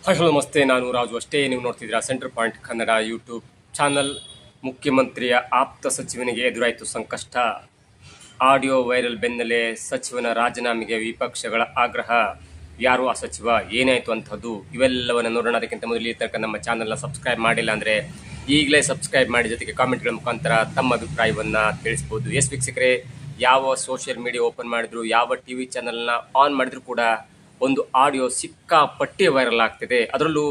Hello ನಮಸ್ತೆ, ನಾನು ರಾಜು ಅಷ್ಟೇ. ನೀವು ನೋಡ್ತಿದ್ದೀರಾ centre point Kannada YouTube channel. ಮುಖ್ಯಮಂತ್ರಿಯ ಆಪ್ತ ಸಚಿವನಿಗೆ ಎದುರಾಯಿತು ಸಂಕಷ್ಟ. ಆಡಿಯೋ ವೈರಲ್ ಬೆನ್ನಲ್ಲೇ ಸಚಿವನ ರಾಜೀನಾಮೆಗೆ ವಿಪಕ್ಷಗಳ ಆಗ್ರಹ. ಯಾರು ಆ ಸಚಿವ, ಏನಾಯಿತು ಅಂತದ್ದು, ಇವೆಲ್ಲವನ್ನು ನೋಡೋಣ. ಅದಕ್ಕಿಂತ ಮೊದಲು ಈ ತನಕ ನಮ್ಮ ಚಾನಲ್ನ ಸಬ್ಸ್ಕ್ರೈಬ್ ಮಾಡಿಲ್ಲ ಅಂದರೆ ಈಗಲೇ ಸಬ್ಸ್ಕ್ರೈಬ್ ಮಾಡಿ, ಜೊತೆಗೆ ಕಾಮೆಂಟ್ಗಳ ಮುಖಾಂತರ ತಮ್ಮ ಅಭಿಪ್ರಾಯವನ್ನು ತಿಳಿಸ್ಬೋದು. ಎಸ್ ವೀಕ್ಷಕರೇ, ಯಾವ ಸೋಷಿಯಲ್ ಮೀಡಿಯಾ ಓಪನ್ ಮಾಡಿದ್ರು, ಯಾವ ಟಿವಿ ಚಾನಲ್ನ ಆನ್ ಮಾಡಿದ್ರು ಕೂಡ ಒಂದು ಆಡಿಯೋ ಸಿಕ್ಕಾಪಟ್ಟೆ ವೈರಲ್ ಆಗ್ತಿದೆ. ಅದರಲ್ಲೂ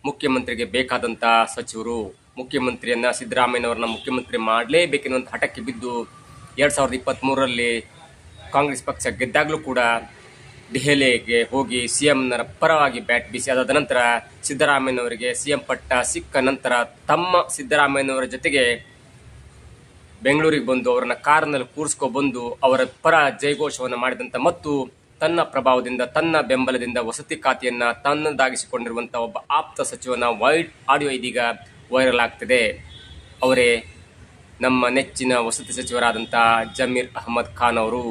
ಮುಖ್ಯಮಂತ್ರಿಗೆ ಬೇಕಾದಂಥ ಸಚಿವರು ಮುಖ್ಯಮಂತ್ರಿಯನ್ನ ಸಿದ್ದರಾಮಯ್ಯನವರನ್ನ ಮುಖ್ಯಮಂತ್ರಿ ಮಾಡಲೇಬೇಕೆನ್ನುವಂಥ ಹಠಕ್ಕೆ ಬಿದ್ದು 2023ರಲ್ಲಿ ಕಾಂಗ್ರೆಸ್ ಪಕ್ಷ ಗೆದ್ದಾಗಲೂ ಕೂಡ ದೆಹಲಿಗೆ ಹೋಗಿ ಸಿಎಂನರ ಪರವಾಗಿ ಬ್ಯಾಟ್ ಬೀಸಿ, ಅದಾದ ನಂತರ ಸಿದ್ದರಾಮಯ್ಯನವರಿಗೆ ಸಿಎಂ ಪಟ್ಟ ಸಿಕ್ಕ ನಂತರ ತಮ್ಮ ಸಿದ್ದರಾಮಯ್ಯನವರ ಜೊತೆಗೆ ಬೆಂಗಳೂರಿಗೆ ಬಂದು ಅವರನ್ನ ಕಾರಿನಲ್ಲಿ ಕೂರಿಸ್ಕೊಬಂದು ಅವರ ಪರ ಜಯಘೋಷವನ್ನು ಮಾಡಿದಂಥ ಮತ್ತು ತನ್ನ ಪ್ರಭಾವದಿಂದ, ತನ್ನ ಬೆಂಬಲದಿಂದ ವಸತಿ ಖಾತೆಯನ್ನ ತನ್ನದಾಗಿಸಿಕೊಂಡಿರುವಂತಹ ಒಬ್ಬ ಆಪ್ತ ಸಚಿವನ ಆಡಿಯೋ ಇದೀಗ ವೈರಲ್ ಆಗ್ತಿದೆ. ಅವರೇ ನಮ್ಮ ನೆಚ್ಚಿನ ವಸತಿ ಸಚಿವರಾದಂಥ ಜಮೀರ್ ಅಹಮದ್ ಖಾನ್ ಅವರು.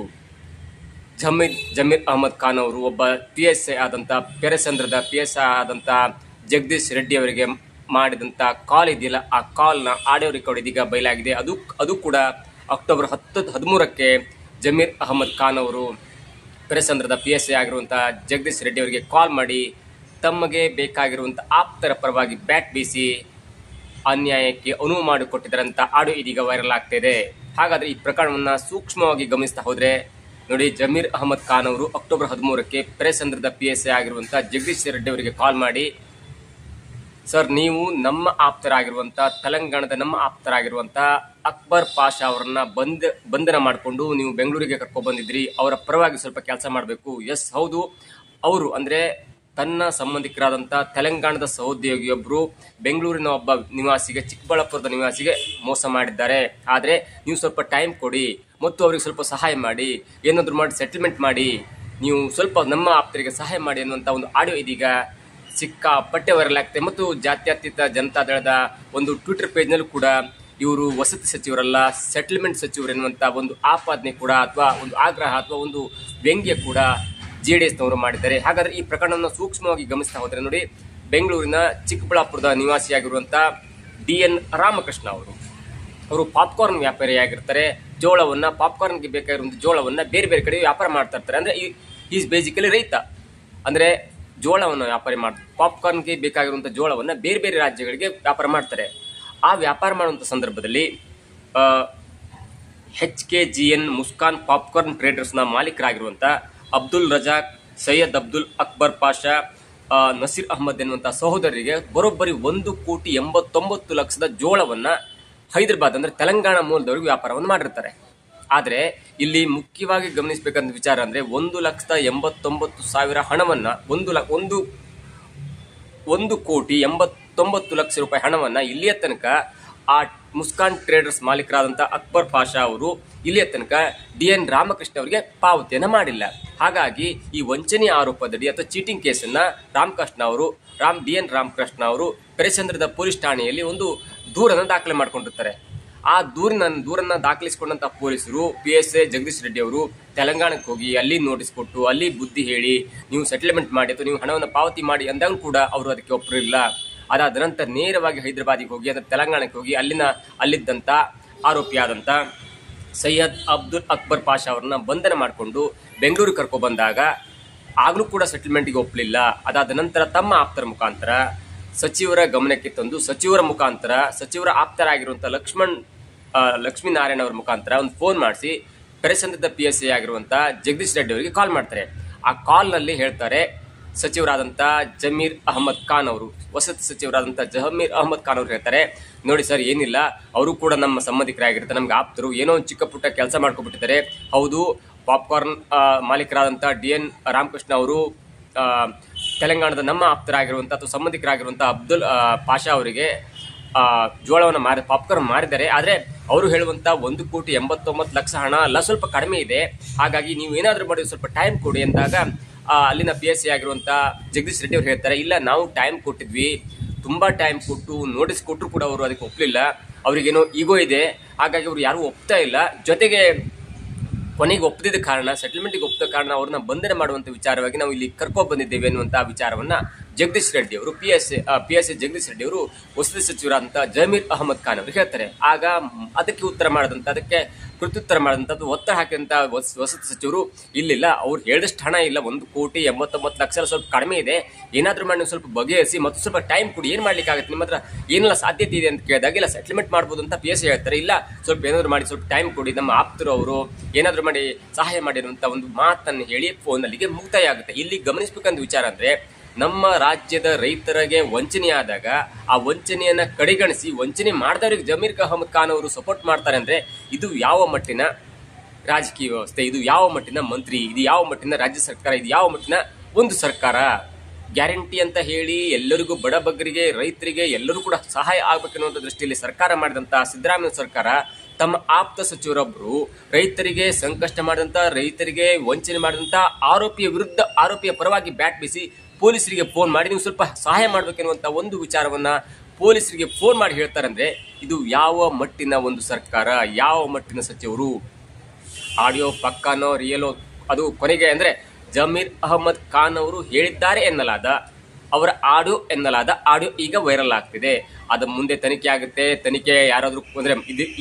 ಜಮೀರ್ ಅಹಮದ್ ಖಾನ್ ಅವರು ಒಬ್ಬ PSI ಆದಂಥ ಪೆರೆಸಂದ್ರದ PSI ಆದಂಥ ಜಗದೀಶ್ ರೆಡ್ಡಿ ಅವರಿಗೆ ಮಾಡಿದಂಥ ಕಾಲ್ ಇದೆಯಲ್ಲ, ಆ ಕಾಲ್ನ ಆಡಿಯೋ ರೆಕಾರ್ಡ್ ಇದೀಗ ಬಯಲಾಗಿದೆ. ಅದು ಕೂಡ ಅಕ್ಟೋಬರ್ 13ಕ್ಕೆ ಜಮೀರ್ ಅಹಮದ್ ಖಾನ್ ಅವರು ಪೆರೆಸಂದ್ರದ PSI ಆಗಿರುವಂಥ ಜಗದೀಶ್ ರೆಡ್ಡಿ ಅವರಿಗೆ ಕಾಲ್ ಮಾಡಿ ತಮಗೆ ಬೇಕಾಗಿರುವಂಥ ಆಪ್ತರ ಪರವಾಗಿ ಬ್ಯಾಟ್ ಬೀಸಿ ಅನ್ಯಾಯಕ್ಕೆ ಅನುವು ಮಾಡಿಕೊಟ್ಟಿದ್ದರಂತ ಆಡಿಯೋ ಇದೀಗ ವೈರಲ್ ಆಗ್ತಿದೆ. ಹಾಗಾದ್ರೆ ಈ ಪ್ರಕರಣವನ್ನ ಸೂಕ್ಷ್ಮವಾಗಿ ಗಮನಿಸ್ತಾ ಹೋದ್ರೆ ನೋಡಿ, ಜಮೀರ್ ಅಹಮದ್ ಖಾನ್ ಅವರು ಅಕ್ಟೋಬರ್ 13ಕ್ಕೆ ಪೆರೆಸಂದ್ರದ PSI ಆಗಿರುವಂಥ ಜಗದೀಶ್ ರೆಡ್ಡಿ ಅವರಿಗೆ ಕಾಲ್ ಮಾಡಿ, ಸರ್, ನೀವು ನಮ್ಮ ಆಪ್ತರಾಗಿರುವಂಥ ತೆಲಂಗಾಣದ ನಮ್ಮ ಆಪ್ತರಾಗಿರುವಂಥ ಅಕ್ಬರ್ ಪಾಷಾ ಅವರನ್ನ ಬಂಧನ ಮಾಡಿಕೊಂಡು ನೀವು ಬೆಂಗಳೂರಿಗೆ ಕರ್ಕೊಂಡು ಬಂದಿದ್ರಿ, ಅವರ ಪರವಾಗಿ ಸ್ವಲ್ಪ ಕೆಲಸ ಮಾಡಬೇಕು. ಎಸ್, ಹೌದು, ಅವರು ಅಂದ್ರೆ ತನ್ನ ಸಂಬಂಧಿಕರಾದಂಥ ತೆಲಂಗಾಣದ ಸಹೋದ್ಯೋಗಿಯೊಬ್ಬರು ಬೆಂಗಳೂರಿನ ಒಬ್ಬ ನಿವಾಸಿಗೆ, ಚಿಕ್ಕಬಳ್ಳಾಪುರದ ನಿವಾಸಿಗೆ ಮೋಸ ಮಾಡಿದ್ದಾರೆ. ಆದರೆ ನೀವು ಸ್ವಲ್ಪ ಟೈಮ್ ಕೊಡಿ ಮತ್ತು ಅವರಿಗೆ ಸ್ವಲ್ಪ ಸಹಾಯ ಮಾಡಿ, ಏನಾದರೂ ಮಾಡಿ ಸೆಟಲ್ಮೆಂಟ್ ಮಾಡಿ, ನೀವು ಸ್ವಲ್ಪ ನಮ್ಮ ಆಪ್ತರಿಗೆ ಸಹಾಯ ಮಾಡಿ ಅನ್ನುವಂಥ ಒಂದು ಆಡಿಯೋ ಇದೀಗ ಸಿಕ್ಕಾಪಟ್ಟೆ ವೈರಲ್ ಆಗ್ತದೆ. ಮತ್ತು ಜಾತ್ಯತೀತ ಜನತಾದಳದ ಒಂದು ಟ್ವಿಟರ್ ಪೇಜ್ನಲ್ಲೂ ಕೂಡ ಇವರು ವಸತಿ ಸಚಿವರಲ್ಲ, ಸೆಟಲ್ಮೆಂಟ್ ಸಚಿವರು ಎನ್ನುವಂಥ ಒಂದು ಆಪಾದನೆ ಕೂಡ, ಅಥವಾ ಒಂದು ಆಗ್ರಹ ಅಥವಾ ಒಂದು ವ್ಯಂಗ್ಯ ಕೂಡ JDSನವರು ಮಾಡಿದ್ದಾರೆ. ಹಾಗಾದ್ರೆ ಈ ಪ್ರಕರಣವನ್ನು ಸೂಕ್ಷ್ಮವಾಗಿ ಗಮನಿಸ್ತಾ ಹೋದ್ರೆ ನೋಡಿ, ಬೆಂಗಳೂರಿನ ಚಿಕ್ಕಬಳ್ಳಾಪುರದ ನಿವಾಸಿಯಾಗಿರುವಂಥ DN ರಾಮಕೃಷ್ಣ ಅವರು ಪಾಪ್ಕಾರ್ನ್ ವ್ಯಾಪಾರಿಯಾಗಿರ್ತಾರೆ. ಪಾಪ್ಕಾರ್ನ್ಗೆ ಬೇಕಾಗಿರುವಂಥ ಜೋಳವನ್ನ ಬೇರೆ ಬೇರೆ ಕಡೆ ವ್ಯಾಪಾರ ಮಾಡ್ತಾ ಇರ್ತಾರೆ. ಅಂದ್ರೆ ಈಸ್ ಬೇಸಿಕಲಿ ರೈತ, ಅಂದ್ರೆ ಜೋಳವನ್ನು ವ್ಯಾಪಾರ ಮಾಡ್ತಾರೆ. ಪಾಪ್ಕಾರ್ನ್ಗೆ ಬೇಕಾಗಿರುವಂಥ ಜೋಳವನ್ನ ಬೇರೆ ಬೇರೆ ರಾಜ್ಯಗಳಿಗೆ ವ್ಯಾಪಾರ ಮಾಡ್ತಾರೆ. ಆ ವ್ಯಾಪಾರ ಮಾಡುವಂಥ ಸಂದರ್ಭದಲ್ಲಿ HKGN ಮುಸ್ಕಾನ್ ಪಾಪ್ಕಾರ್ನ್ ಟ್ರೇಡರ್ಸ್ನ ಮಾಲೀಕರಾಗಿರುವಂಥ ಅಬ್ದುಲ್ ರಜಾಕ್, ಸೈಯದ್ ಅಬ್ದುಲ್ ಅಕ್ಬರ್ ಪಾಷಾ, ನಸೀರ್ ಅಹಮದ್ ಎನ್ನುವಂಥ ಸಹೋದರರಿಗೆ ಬರೋಬ್ಬರಿ 1,89,00,000 ಜೋಳವನ್ನ ಹೈದರಾಬಾದ್ ಅಂದ್ರೆ ತೆಲಂಗಾಣ ಮೂಲದವರಿಗೆ ವ್ಯಾಪಾರವನ್ನು ಮಾಡಿರ್ತಾರೆ. ಆದರೆ ಇಲ್ಲಿ ಮುಖ್ಯವಾಗಿ ಗಮನಿಸಬೇಕಂತ ವಿಚಾರ ಅಂದ್ರೆ 1,89,000 ಹಣವನ್ನ 1,89,00,000 ರೂಪಾಯಿ ಹಣವನ್ನ ಇಲ್ಲಿಯ ತನಕ ಆ ಮುಸ್ಕಾನ್ ಟ್ರೇಡರ್ಸ್ ಮಾಲೀಕರಾದಂಥ ಅಕ್ಬರ್ ಪಾಷಾ ಅವರು ಇಲ್ಲಿಯ ತನಕ DN ರಾಮಕೃಷ್ಣ ಅವರಿಗೆ ಪಾವತಿಯನ್ನ ಮಾಡಿಲ್ಲ. ಹಾಗಾಗಿ ಈ ವಂಚನೆ ಆರೋಪದಡಿ ಅಥವಾ ಚೀಟಿಂಗ್ ಕೇಸನ್ನ DN ರಾಮಕೃಷ್ಣ ಅವರು ಪೆರೆಸಂದ್ರದ ಪೊಲೀಸ್ ಠಾಣೆಯಲ್ಲಿ ಒಂದು ದೂರನ್ನ ದಾಖಲೆ ಮಾಡ್ಕೊಂಡಿರ್ತಾರೆ. ಆ ದೂರನ್ನ ದಾಖಲಿಸಿಕೊಂಡಂತ ಪೊಲೀಸರು PSI ಜಗದೀಶ್ ರೆಡ್ಡಿ ಅವರು ತೆಲಂಗಾಣಕ್ಕೆ ಹೋಗಿ ಅಲ್ಲಿ ನೋಟಿಸ್ ಕೊಟ್ಟು ಅಲ್ಲಿ ಬುದ್ಧಿ ಹೇಳಿ ನೀವು ಸೆಟಲ್ಮೆಂಟ್ ಮಾಡಿ ಅಥವಾ ನೀವು ಹಣವನ್ನು ಪಾವತಿ ಮಾಡಿ ಅಂದಾಗ ಕೂಡ ಅವರು ಅದಕ್ಕೆ ಒಪ್ಪರಿಲ್ಲ. ಅದಾದ ನಂತರ ನೇರವಾಗಿ ಹೈದರಾಬಾದಿಗೆ ಹೋಗಿ ಅಂದ್ರೆ ತೆಲಂಗಾಣಕ್ಕೆ ಹೋಗಿ ಅಲ್ಲಿದ್ದಂಥ ಆರೋಪಿಯಾದಂಥ ಸೈಯದ್ ಅಬ್ದುಲ್ ಅಕ್ಬರ್ ಪಾಷಾ ಅವರನ್ನ ಬಂಧನ ಮಾಡಿಕೊಂಡು ಬೆಂಗಳೂರಿಗೆ ಕರ್ಕೊ ಬಂದಾಗ ಆಗ್ಲೂ ಕೂಡ ಸೆಟಲ್ಮೆಂಟ್ಗೆ ಒಪ್ಪಲಿಲ್ಲ. ಅದಾದ ನಂತರ ತಮ್ಮ ಆಪ್ತರ ಮುಖಾಂತರ ಸಚಿವರ ಗಮನಕ್ಕೆ ತಂದು ಸಚಿವರ ಆಪ್ತರಾಗಿರುವಂಥ ಲಕ್ಷ್ಮೀನಾರಾಯಣ ಅವರ ಮುಖಾಂತರ ಒಂದು ಫೋನ್ ಮಾಡಿಸಿ ಪೆರೆಸಂದ್ರದ PSI ಆಗಿರುವಂಥ ಜಗದೀಶ್ ರೆಡ್ಡಿ ಅವರಿಗೆ ಕಾಲ್ ಮಾಡ್ತಾರೆ. ಆ ಕಾಲ್ನಲ್ಲಿ ಹೇಳ್ತಾರೆ, ಸಚಿವರಾದಂಥ ಜಮೀರ್ ಅಹಮದ್ ಖಾನ್ ಅವರು, ವಸತಿ ಸಚಿವರಾದಂಥ ಜಮೀರ್ ಅಹಮದ್ ಖಾನ್ ಅವರು ಹೇಳ್ತಾರೆ, ನೋಡಿ ಸರ್, ಏನಿಲ್ಲ, ಅವರು ಕೂಡ ನಮ್ಮ ಸಂಬಂಧಿಕರಾಗಿರ್ತಾರೆ, ನಮ್ಗೆ ಆಪ್ತರು, ಏನೋ ಒಂದು ಚಿಕ್ಕ ಪುಟ್ಟ ಕೆಲಸ ಮಾಡ್ಕೊಬಿಟ್ಟಿದ್ದಾರೆ. ಹೌದು, ಪಾಪ್ಕಾರ್ನ್ ಮಾಲೀಕರಾದಂಥ DN ರಾಮಕೃಷ್ಣ ಅವರು ತೆಲಂಗಾಣದ ನಮ್ಮ ಆಪ್ತರಾಗಿರುವಂಥ ಅಥವಾ ಸಂಬಂಧಿಕರಾಗಿರುವಂಥ ಅಬ್ದುಲ್ ಪಾಷಾ ಅವರಿಗೆ ಜೋಳವನ್ನು ಪಾಪ್ಕಾರ್ನ್ ಮಾರಿದ್ದಾರೆ. ಆದರೆ ಅವರು ಹೇಳುವಂಥ 1,89,00,000 ಹಣ ಅಲ್ಲ, ಸ್ವಲ್ಪ ಕಡಿಮೆ ಇದೆ. ಹಾಗಾಗಿ ನೀವು ಏನಾದರೂ ಮಾಡಿ ಸ್ವಲ್ಪ ಟೈಮ್ ಕೊಡಿ ಅಂದಾಗ ಅಲ್ಲಿನ PSI ಆಗಿರುವಂಥ ಜಗದೀಶ್ ರೆಡ್ಡಿ ಅವರು ಹೇಳ್ತಾರೆ, ಇಲ್ಲ, ನಾವು ಟೈಮ್ ಕೊಟ್ಟಿದ್ವಿ, ತುಂಬಾ ಟೈಮ್ ಕೊಟ್ಟು ನೋಟಿಸ್ ಕೊಟ್ಟರು ಕೂಡ ಅವರು ಅದಕ್ಕೆ ಒಪ್ಪಲಿಲ್ಲ, ಅವರಿಗೇನೋ ಈಗೋ ಇದೆ, ಹಾಗಾಗಿ ಅವರು ಯಾರು ಒಪ್ತಾ ಇಲ್ಲ. ಜೊತೆಗೆ ಕೊನೆಗೆ ಒಪ್ಪದಿದ್ದ ಕಾರಣ, ಸೆಟಲ್ಮೆಂಟ್ಗೆ ಒಪ್ಪಿದ ಕಾರಣ ಅವ್ರನ್ನ ಬಂಧನ ಮಾಡುವಂತ ವಿಚಾರವಾಗಿ ನಾವು ಇಲ್ಲಿ ಕರ್ಕೊಂಡು ಬಂದಿದ್ದೇವೆ ಅನ್ನುವಂತ ವಿಚಾರವನ್ನ ಜಗದೀಶ್ ರೆಡ್ಡಿ ಅವರು P S I Jagadish Reddy ಅವರು ವಸತಿ ಸಚಿವರಾದಂತಹ ಜಮೀರ್ ಅಹಮದ್ ಖಾನ್ ಅವರು ಹೇಳ್ತಾರೆ. ಆಗ ಅದಕ್ಕೆ ಉತ್ತರ ಮಾಡದಂತ, ಅದಕ್ಕೆ ಪ್ರತ್ಯುತ್ತರ ಮಾಡಿದಂಥದ್ದು ಒತ್ತಡ ಹಾಕಿದಂತ ವಸತಿ ಸಚಿವರು, ಇಲ್ಲಿಲ್ಲ ಅವ್ರು ಹೇಳಿದಷ್ಟು ಹಣ ಇಲ್ಲ, 1,89,00,000 ಸ್ವಲ್ಪ ಕಡಿಮೆ ಇದೆ, ಏನಾದ್ರೂ ಮಾಡಿ ನೀವು ಸ್ವಲ್ಪ ಬಗೆಹರಿಸಿ ಮತ್ತು ಸ್ವಲ್ಪ ಟೈಮ್ ಕೊಡಿ, ಏನ್ ಮಾಡ್ಲಿಕ್ಕೆ ಆಗುತ್ತೆ, ನಿಮ್ಮ ಹತ್ರ ಏನೆಲ್ಲ ಸಾಧ್ಯತೆ ಇದೆ ಅಂತ ಕೇಳಿದಾಗ ಇಲ್ಲ ಸೆಟಲ್ಮೆಂಟ್ ಮಾಡ್ಬೋದು ಅಂತ ಪಿ ಎಸ್ ಐ ಹೇಳ್ತಾರೆ. ಇಲ್ಲ ಸ್ವಲ್ಪ ಏನಾದ್ರು ಮಾಡಿ ಸ್ವಲ್ಪ ಟೈಮ್ ಕೊಡಿ, ನಮ್ಮ ಆಪ್ತರು ಅವರು ಏನಾದ್ರು ಮಾಡಿ ಸಹಾಯ ಮಾಡಿರುವಂತ ಒಂದು ಮಾತನ್ನು ಹೇಳಿ ಫೋನ್ ಅಲ್ಲಿಗೆ ಮುಕ್ತಾಯ ಆಗುತ್ತೆ. ಇಲ್ಲಿ ಗಮನಿಸಬೇಕಂತ ವಿಚಾರ ಅಂದ್ರೆ, ನಮ್ಮ ರಾಜ್ಯದ ರೈತರಿಗೆ ವಂಚನೆ ಆದಾಗ ಆ ವಂಚನೆಯನ್ನ ಕಡೆಗಣಿಸಿ ವಂಚನೆ ಮಾಡಿದವರಿಗೆ ಜಮೀರ್ ಅಹಮದ್ ಖಾನ್ ಅವರು ಸಪೋರ್ಟ್ ಮಾಡ್ತಾರೆ ಅಂದ್ರೆ ಇದು ಯಾವ ಮಟ್ಟಿನ ರಾಜಕೀಯ ವ್ಯವಸ್ಥೆ, ಇದು ಯಾವ ಮಟ್ಟಿನ ಮಂತ್ರಿ, ಇದು ಯಾವ ಮಟ್ಟಿನ ರಾಜ್ಯ ಸರ್ಕಾರ, ಇದು ಯಾವ ಮಟ್ಟಿನ ಒಂದು ಸರ್ಕಾರ? ಗ್ಯಾರಂಟಿ ಅಂತ ಹೇಳಿ ಎಲ್ಲರಿಗೂ ಬಡಬಗ್ಗರಿಗೆ, ರೈತರಿಗೆ ಎಲ್ಲರೂ ಕೂಡ ಸಹಾಯ ಆಗ್ಬೇಕನ್ನುವಂಥ ದೃಷ್ಟಿಯಲ್ಲಿ ಸರ್ಕಾರ ಮಾಡಿದಂತ ಸಿದ್ದರಾಮಯ್ಯ ಸರ್ಕಾರ ತಮ್ಮ ಆಪ್ತ ಸಚಿವರೊಬ್ಬರು ರೈತರಿಗೆ ಸಂಕಷ್ಟ ಮಾಡಿದಂತ, ರೈತರಿಗೆ ವಂಚನೆ ಮಾಡಿದಂತ ಆರೋಪಿಯ ವಿರುದ್ಧ, ಆರೋಪಿಯ ಪರವಾಗಿ ಬ್ಯಾಟ್ ಬೀಸಿ ಪೊಲೀಸರಿಗೆ ಫೋನ್ ಮಾಡಿ ನೀವು ಸ್ವಲ್ಪ ಸಹಾಯ ಮಾಡ್ಬೇಕೆನ್ನುವಂತ ಒಂದು ವಿಚಾರವನ್ನ ಪೊಲೀಸರಿಗೆ ಫೋನ್ ಮಾಡಿ ಹೇಳ್ತಾರಂದ್ರೆ ಇದು ಯಾವ ಮಟ್ಟಿನ ಒಂದು ಸರ್ಕಾರ, ಯಾವ ಮಟ್ಟಿನ ಸಚಿವರು? ಆಡಿಯೋ ಪಕ್ಕಾನೋ ರಿಯಲೋ ಅದು ಕೊನೆಗೆ ಅಂದ್ರೆ ಜಮೀರ್ ಅಹಮದ್ ಖಾನ್ ಅವರು ಹೇಳಿದ್ದಾರೆ ಎನ್ನಲಾದ, ಅವರ ಎನ್ನಲಾದ ಆಡಿಯೋ ಈಗ ವೈರಲ್ ಆಗ್ತಿದೆ. ಅದು ಮುಂದೆ ತನಿಖೆ ಆಗುತ್ತೆ. ತನಿಖೆ ಯಾರಾದ್ರೂ ಅಂದ್ರೆ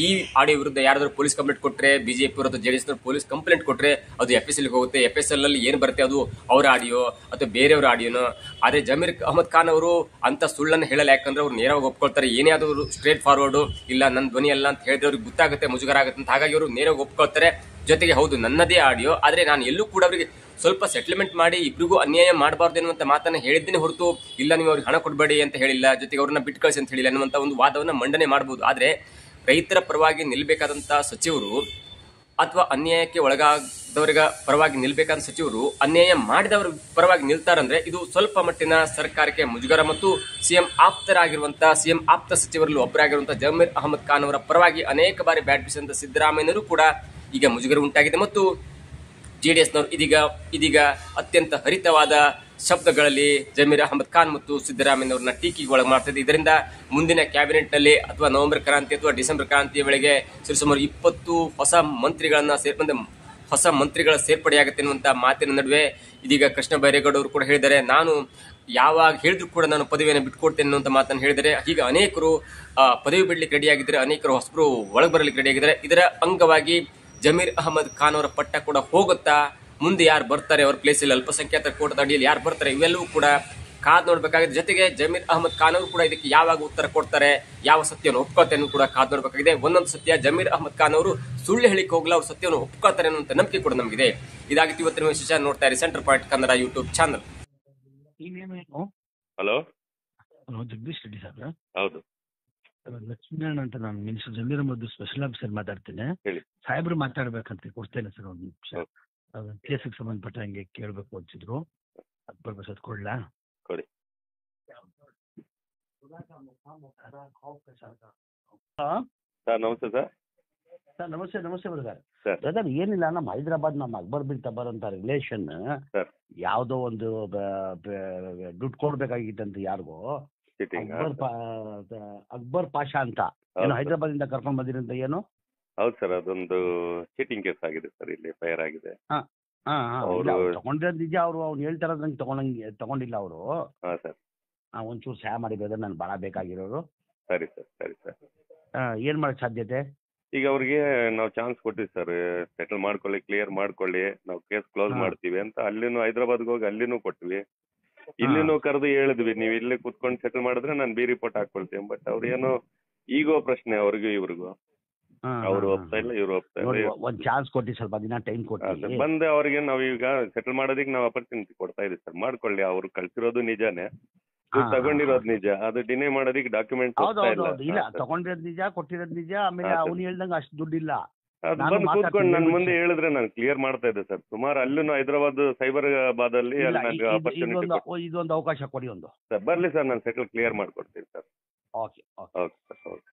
ಈ ಆಡಿಯೋ ವಿರುದ್ಧ ಯಾರಾದ್ರೂ ಪೊಲೀಸ್ ಕಂಪ್ಲೇಂಟ್ ಕೊಟ್ರೆ, ಬಿಜೆಪಿ ಅಥವಾ ಜೆಡಿಎಸ್ ಪೊಲೀಸ್ ಕಂಪ್ಲೇಂಟ್ ಕೊಟ್ರೆ ಅದು FSL ಹೋಗುತ್ತೆ. FSL ಅಲ್ಲಿ ಏನ್ ಬರುತ್ತೆ ಅದು ಅವರ ಆಡಿಯೋ ಅಥವಾ ಬೇರೆಯವರ ಆಡಿಯೋನೋ. ಆದ್ರೆ ಜಮೀರ್ ಅಹಮದ್ ಖಾನ್ ಅವರು ಅಂತ ಸುಳ್ಳನ್ನು ಹೇಳಲ್ಲ, ಯಾಕಂದ್ರೆ ಅವ್ರು ನೇರವಾಗಿ ಒಪ್ಕೊಳ್ತಾರೆ. ಏನೇ ಆದ್ರೂ ಸ್ಟ್ರೇಟ್ ಫಾರ್ವರ್ಡ್ ಇಲ್ಲ ನನ್ನ ಧ್ವನಿ ಅಲ್ಲ ಅಂತ ಹೇಳಿದ್ರೆ ಅವ್ರಿಗೆ ಗೊತ್ತಾಗುತ್ತೆ, ಮುಜುಗರ ಆಗುತ್ತೆ ಅಂತ. ಹಾಗಾಗಿ ಅವರು ನೇರವಾಗಿ ಒಪ್ಕೊಳ್ತಾರೆ. ಜೊತೆಗೆ ಹೌದು ನನ್ನದೇ ಆಡಿಯೋ, ಆದ್ರೆ ನಾನು ಎಲ್ಲೂ ಕೂಡ ಅವರಿಗೆ ಸ್ವಲ್ಪ ಸೆಟಲ್ಮೆಂಟ್ ಮಾಡಿ ಇಬ್ರಿಗೂ ಅನ್ಯಾಯ ಮಾಡಬಾರ್ದು ಎನ್ನುವಂತ ಮಾತನ್ನ ಹೇಳಿದ್ದೇನೆ ಹೊರತು ಇಲ್ಲ ನೀವು ಅವ್ರಿಗೆ ಹಣ ಕೊಡಬೇಡಿ ಅಂತ ಹೇಳಿಲ್ಲ, ಜೊತೆಗೆ ಅವ್ರನ್ನ ಬಿಟ್ಟು ಕಳಿಸಿ ಅಂತ ಹೇಳಿಲ್ಲ ಅನ್ನುವಂತ ಒಂದು ವಾದವನ್ನ ಮಂಡನೆ ಮಾಡಬಹುದು. ಆದ್ರೆ ರೈತರ ಪರವಾಗಿ ನಿಲ್ಬೇಕಾದಂತ ಸಚಿವರು ಅಥವಾ ಅನ್ಯಾಯಕ್ಕೆ ಒಳಗಾದವರಿಗ ಪರವಾಗಿ ನಿಲ್ಬೇಕಾದ ಸಚಿವರು ಅನ್ಯಾಯ ಮಾಡಿದವರ ಪರವಾಗಿ ನಿಲ್ತಾರಂದ್ರೆ ಇದು ಸ್ವಲ್ಪ ಮಟ್ಟಿನ ಸರ್ಕಾರಕ್ಕೆ ಮುಜುಗರ. ಮತ್ತು ಸಿಎಂ ಆಪ್ತರಾಗಿರುವಂತಹ, ಸಿಎಂ ಆಪ್ತ ಸಚಿವರಲ್ಲಿ ಒಬ್ಬರಾಗಿರುವಂತಹ ಜಮೀರ್ ಅಹಮದ್ ಖಾನ್ ಅವರ ಪರವಾಗಿ ಅನೇಕ ಬಾರಿ ಬ್ಯಾಟ್ ಬೀಸಿದಂತ ಸಿದ್ದರಾಮಯ್ಯನವರು ಕೂಡ ಈಗ ಮುಜುಗರ ಉಂಟಾಗಿದೆ. ಮತ್ತು ಜೆಡಿಎಸ್ನವರು ಇದೀಗ ಅತ್ಯಂತ ಹರಿತವಾದ ಶಬ್ದಗಳಲ್ಲಿ ಜಮೀರ್ ಅಹಮದ್ ಖಾನ್ ಮತ್ತು ಸಿದ್ದರಾಮಯ್ಯನವರನ್ನ ಟೀಕೆಗೆ ಒಳಗೆ ಮಾಡ್ತಿದೆ. ಇದರಿಂದ ಮುಂದಿನ ಕ್ಯಾಬಿನೆಟ್ ನಲ್ಲಿ ಅಥವಾ ನವೆಂಬರ್ ಕ್ರಾಂತಿ ಅಥವಾ ಡಿಸೆಂಬರ್ ಕ್ರಾಂತಿಯ ವೇಳೆಗೆ ಸುಮಾರು 20 ಹೊಸ ಮಂತ್ರಿಗಳ ಸೇರ್ಪಡೆಯಾಗುತ್ತೆ ಎನ್ನುವಂತ ಮಾತಿನ ನಡುವೆ ಇದೀಗ ಕೃಷ್ಣ ಬೈರೇಗೌಡ ಅವರು ಕೂಡ ಹೇಳಿದ್ದಾರೆ, ನಾನು ಯಾವಾಗ ಹೇಳಿದ್ರು ಕೂಡ ನಾನು ಪದವಿಯನ್ನು ಬಿಟ್ಕೊಡ್ತೇನೆ ಅನ್ನುವಂತ ಮಾತನ್ನು ಹೇಳಿದರೆ. ಈಗ ಅನೇಕರು ಪದವಿ ಬಿಡ್ಲಿಕ್ಕೆ ರೆಡಿಯಾಗಿದ್ದಾರೆ, ಅನೇಕರು ಹೊಸಬರು ಒಳಗೆ ಬರಲಿಕ್ಕೆ ರೆಡಿಯಾಗಿದ್ದಾರೆ. ಇದರ ಅಂಗವಾಗಿ ಜಮೀರ್ ಅಹಮದ್ ಖಾನ್ ಅವರ ಪಟ್ಟ ಕೂಡ ಹೋಗುತ್ತಾ, ಮುಂದೆ ಯಾರು ಬರ್ತಾರೆ, ಅವರ ಪ್ಲೇಸಲ್ಲಿ ಅಲ್ಪಸಂಖ್ಯಾತರ ಕೋಟದ ಅಡಿಯಲ್ಲಿ ಯಾರು ಬರ್ತಾರೆ, ಇವೆಲ್ಲವೂ ಕೂಡ ಕಾದ್ ನೋಡ್ಬೇಕಾಗಿದೆ. ಜೊತೆಗೆ ಜಮೀರ್ ಅಹಮದ್ ಖಾನ್ ಅವರು ಕೂಡ ಇದಕ್ಕೆ ಯಾವಾಗ ಉತ್ತರ ಕೊಡ್ತಾರೆ, ಯಾವ ಸತ್ಯವನ್ನು ಒಪ್ಕೊಳ್ತಾರೆ ಕೂಡ ಕಾದ್ ನೋಡ್ಬೇಕಾಗಿದೆ. ಒಂದೊಂದು ಸತ್ಯ ಜಮೀರ್ ಅಹಮದ್ ಖಾನ್ ಅವರು ಸುಳ್ಳು ಹೇಳಿಕ್ಕೆ ಹೋಗಲ್ಲ, ಅವ್ರು ಸತ್ಯವನ್ನು ಒಪ್ಕೊಳ್ತಾರೆ ಅನ್ನುವಂತ ನಂಬಿಕೆ ಕೂಡ ನಮಗಿದೆ. ಇದಾಗಿತ್ತು ಇವತ್ತಿನ ವಿಶೇಷ. ನೋಡ್ತಾ ಇರಿ centre point Kannada YouTube channel. Hello hello, Jagadish Reddy sir. ಹೌದು ಲಕ್ಷ್ಮೀನಾರಾಯಣ ಅಂತ, ನಾನು minister Zameer Ahmed special officer ಮಾತಾಡ್ತೇನೆ. ಹೇಳಿ. ಸಾಹೇಬ್ರು ಮಾತಾಡ್ಬೇಕಂತ ಕೊಡ್ತೇನೆ ಸರ್, ಒಂದು ನಿಮಿಷ. ಕೇಸಿಗೆ ಸಂಬಂಧಪಟ್ಟ ಹಂಗೆ ಕೇಳಬೇಕು ಅಂತಿದ್ರು, ಅದು ಬರ್ಬೇಕು, ಕೊಡ್ಲಾ? ಕೊಡಿ. ಸರ್ ನಮಸ್ತೆ ಸರ್. ಸರ್ ನಮಸ್ತೆ. ನಮಸ್ತೆ ಬ್ರದರ್. ಸರ್ ಬ್ರದರ್ ಏನಿಲ್ಲ, ನಮ್ಮ ಹೈದರಾಬಾದ್ ನಮ್ಮ ಅಕ್ಬರ್ ಬಿನ್ ತಬರ್ ಅಂತ ರಿಲೇಷನ್ ಸರ್ ಯಾವುದೋ ಒಂದು ದುಡ್ಡು ಕೊಡ್ಬೇಕಾಗಿತ್ತಂತ ಯಾರಿಗೋ, ಚೀಟಿಂಗ್. ಅಕ್ಬರ್ ಪಾಷಾ ಅಂತ ಏನು ಹೈದರಾಬಾದ್ ಇಂದ ಕರ್ಕೊಂಡ್ ಬಂದಿರಂತ ಏನು? ಹೌದು ಸರ್, ಅದೊಂದು ಚೀಟಿಂಗ್ ಕೇಸ್ ಆಗಿದೆ ಸರ್, ಇಲ್ಲಿ ಫೈರ್ ಆಗಿದೆ. ತಗೊಂಡಿರೋದು ನಿಜ. ಅವ್ನು ಹೇಳ್ತಾರ ನಂಗೆ ತಗೊಂಡಿಲ್ಲ ಅವರು. ಹಾಂ ಸರ್. ಒಂಚೂರು ಸಹಾಯ ಮಾಡಿ ಬ್ರದರ್, ನನ್ಗೆ ಭಾಳ ಬೇಕಾಗಿರೋರು. ಸರಿ ಸರ್, ಸರಿ ಸರ್. ಏನ್ ಮಾಡಕ್ ಸಾಧ್ಯತೆ? ಈಗ ಅವ್ರಿಗೆ ನಾವು ಚಾನ್ಸ್ ಕೊಟ್ಟಿವಿ ಸರ್, ಸೆಟಲ್ ಮಾಡ್ಕೊಳ್ಳಿ, ಕ್ಲಿಯರ್ ಮಾಡ್ಕೊಳ್ಳಿ, ನಾವು ಕೇಸ್ ಕ್ಲೋಸ್ ಮಾಡ್ತೀವಿ ಅಂತ. ಅಲ್ಲಿನೂ ಹೈದರಾಬಾದ್ಗೆ ಹೋಗಿ ಅಲ್ಲಿನೂ ಕೊಟ್ವಿ, ಇಲ್ಲಿನೂ ಕರೆದು ಹೇಳಿದ್ವಿ, ನೀವು ಇಲ್ಲೇ ಕುತ್ಕೊಂಡು ಸೆಟಲ್ ಮಾಡಿದ್ರೆ ನಾನು ಬಿ ರಿಪೋರ್ಟ್ ಹಾಕೊಳ್ತೀನಿ. ಬಟ್ ಅವ್ರು ಏನೋ ಈಗೋ ಪ್ರಶ್ನೆ ಅವ್ರಿಗೂ ಇವ್ರಿಗೂ, ಅವ್ರು ಒಪ್ತಾ ಇಲ್ಲ, ಇವ್ರು ಒಪ್ತಾ ಇಲ್ಲ. ಒಂದ್ ಚಾನ್ಸ್ ಕೊಟ್ಟಿ, ಸ್ವಲ್ಪ ದಿನ ಟೈಮ್ ಕೊಟ್ಟು ಬಂದೆ ಅವ್ರಿಗೆ ನಾವೀಗ ಸೆಟಲ್ ಮಾಡೋದಕ್ಕೆ ನಾವು ಅಪರ್ಚುನಿಟಿ ಕೊಡ್ತಾ ಇದೀವಿ ಸರ್. ಮಾಡ್ಕೊಳ್ಳಿ, ಅವ್ರು ಕಳ್ಸಿರೋದು ನಿಜಾನೇ, ತಗೊಂಡಿರೋದು ನಿಜ, ಅದು ಡಿನೇ ಮಾಡೋದಕ್ಕೆ ಡಾಕ್ಯುಮೆಂಟ್ ಇಲ್ಲ. ತಗೊಂಡಿರೋದು ನಿಜ, ಕೊಟ್ಟಿರೋದು ನಿಜ. ಆಮೇಲೆ ಅವ್ನು ಹೇಳ್ದಂಗ ಅಷ್ಟು ದುಡ್ಡಿಲ್ಲ. ಬಂದು ಕೂತ್ಕೊಂಡು ನನ್ ಮುಂದೆ ಹೇಳಿದ್ರೆ ನಾನು ಕ್ಲಿಯರ್ ಮಾಡ್ತಾ ಇದ್ದೆ ಸರ್. ಸುಮಾರು ಅಲ್ಲೂ ಹೈದರಾಬಾದ್ ಸೈಬರಾಬಾದ್ ಅಲ್ಲಿ ಇದೊಂದು ಅವಕಾಶ ಕೊಡಿ ಒಂದು ಸರ್. ಬರ್ಲಿ ಸರ್, ನಾನು ಸೆಟಲ್ ಕ್ಲಿಯರ್ ಮಾಡ್ಕೊಡ್ತೀನಿ sir. Okay okay sir, okay.